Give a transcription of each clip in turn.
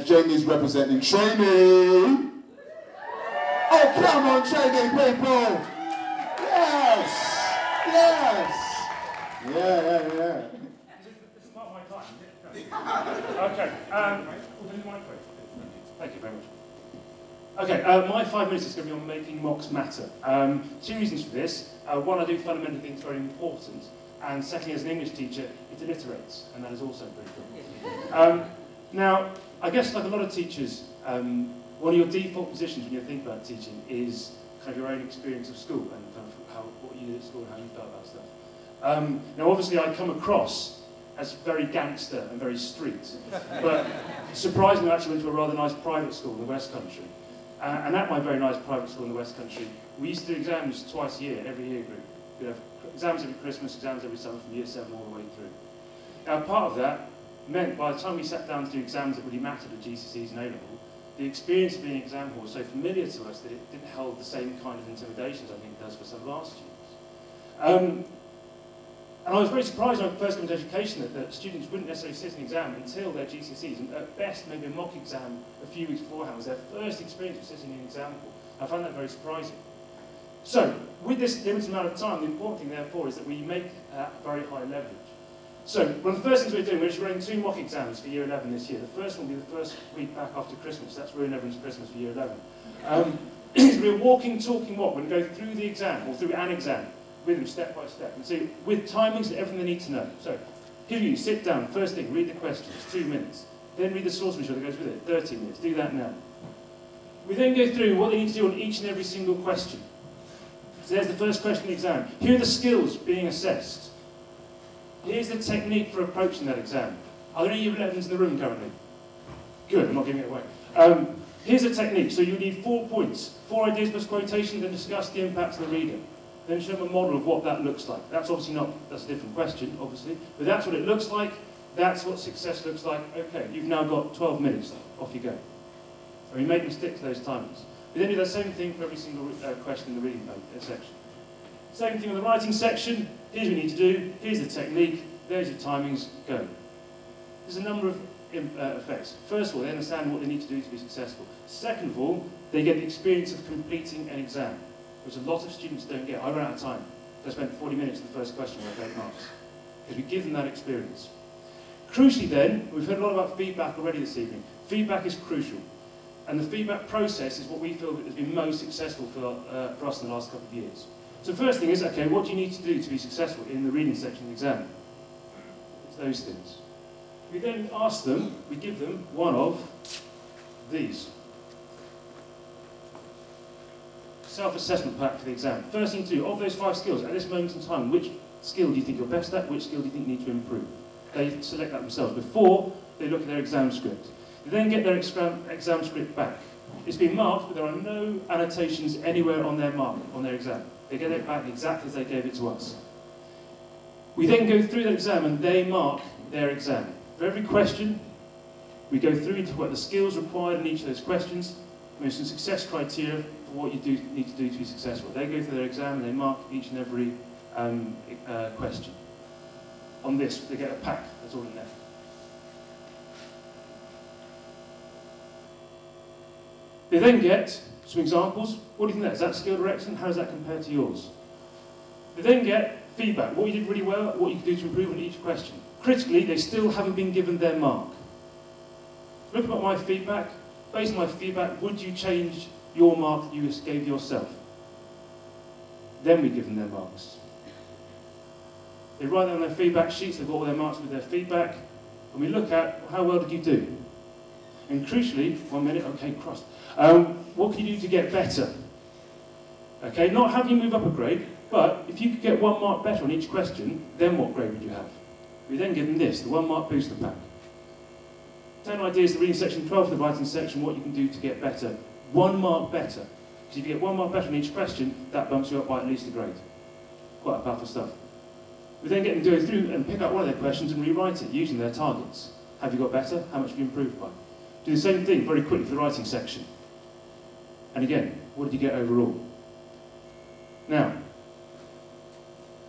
Jamie's representing Jamie. Oh, come on, Jamie, people. Yes, yes. Yeah. This is not my time, is it? Okay. Thank you very much. Okay, my 5 minutes is going to be on making mocks matter. 2 reasons for this. One, I do fundamentally think it's very important. And secondly, as an English teacher, it alliterates, and that is also very good. Now, I guess like a lot of teachers, one of your default positions when you think about teaching is kind of your own experience of school and kind of what you did at school and how you felt about stuff. Now, obviously, I come across as very gangster and very street, but surprisingly, I actually went to a rather nice private school in the West Country. And at my very nice private school in the West Country, we used to do exams twice a year, every year group. We'd have exams every Christmas, exams every summer from year 7 all the way through. Now, part of that meant by the time we sat down to do exams that really mattered at GCSEs and A-level, the experience of being in exam hall was so familiar to us that it didn't hold the same kind of intimidations I think it does for some of our students. And I was very surprised when I first came to education that students wouldn't necessarily sit an exam until their GCSEs, and at best maybe a mock exam a few weeks beforehand was their first experience of sitting in an exam hall. I found that very surprising. So, with this limited amount of time, the important thing therefore is that we make very high leverage. So, one of the first things we're doing, we're just running 2 mock exams for Year 11 this year. The first one will be the first week back after Christmas. That's ruining everyone's Christmas for Year 11. It's going to be a walking, talking mock. We're going to go through the exam, or through an exam, with them step by step. And so, with timings and everything they need to know. So, here you sit down, first thing, read the questions, 2 minutes. Then read the source material that goes with it, 30 minutes. Do that now. We then go through what they need to do on each and every single question. So there's the first question of the exam. Here are the skills being assessed. Here's the technique for approaching that exam. Are there any Year 11s in the room currently? Good, I'm not giving it away. Here's the technique. So you need 4 points. 4 ideas plus quotation, then discuss the impact to the reader. Then show them a model of what that looks like. That's obviously not, that's a different question, obviously. But that's what it looks like. That's what success looks like. Okay, you've now got 12 minutes. Off you go. And we make them stick to those timings. We then do the same thing for every single question in the reading section. Same thing in the writing section. Here's what you need to do. Here's the technique. There's your timings. Go. There's a number of effects. First of all, they understand what they need to do to be successful. Second of all, they get the experience of completing an exam, which a lot of students don't get. I ran out of time. I spent 40 minutes on the first question with 8 marks. Because we give them that experience. Crucially then, we've heard a lot about feedback already this evening. Feedback is crucial. And the feedback process is what we feel has been most successful for us in the last couple of years. So the first thing is, okay, what do you need to do to be successful in the reading section of the exam? It's those things. We then ask them, we give them one of these. Self-assessment pack for the exam. First thing to do, of those 5 skills, at this moment in time, which skill do you think you're best at, which skill do you think you need to improve? They select that themselves before they look at their exam script. They then get their exam script back. It's been marked, but there are no annotations anywhere on their mark, on their exam. They get it back exactly as they gave it to us. We then go through that exam and they mark their exam. For every question, we go through into what the skills required in each of those questions, and there's some success criteria for what you need to do to be successful. They go through their exam and they mark each and every question. On this, they get a pack, that's all in there. They then get some examples. What do you think that is? Is that skilled or excellent? How does that compare to yours? They then get feedback. What you did really well, what you can do to improve on each question. Critically, they still haven't been given their mark. Looking at my feedback, based on my feedback, would you change your mark that you gave yourself? Then we give them their marks. They write down their feedback sheets, they've got all their marks with their feedback, and we look at how well did you do? And crucially, 1 minute, okay, crossed. What can you do to get better? Okay, not how can you move up a grade, but if you could get 1 mark better on each question, then what grade would you have? We then give them this, the 1 mark booster pack. 10 ideas, the reading section, 12 for the writing section, what you can do to get better. 1 mark better. Because if you get 1 mark better on each question, that bumps you up by at least a grade. Quite powerful stuff. We then get them to go through and pick out one of their questions and rewrite it using their targets. Have you got better? How much have you improved by? Do the same thing very quickly for the writing section. And again, what did you get overall? Now,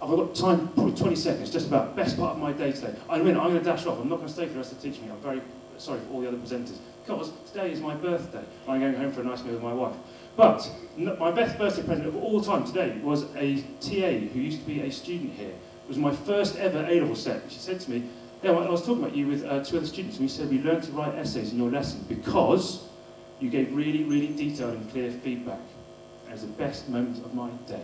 I've got time, probably 20 seconds, just about best part of my day today. I'm going to dash off. I'm not going to stay for the rest of the teaching. I'm very sorry for all the other presenters, because today is my birthday. I'm going home for a nice meal with my wife. But my best birthday present of all time today was a TA who used to be a student here. It was my first ever A-level set. She said to me, yeah, I was talking about you with two other students, and we said we learned to write essays in your lesson because you gave really, really detailed and clear feedback. It was the best moment of my day.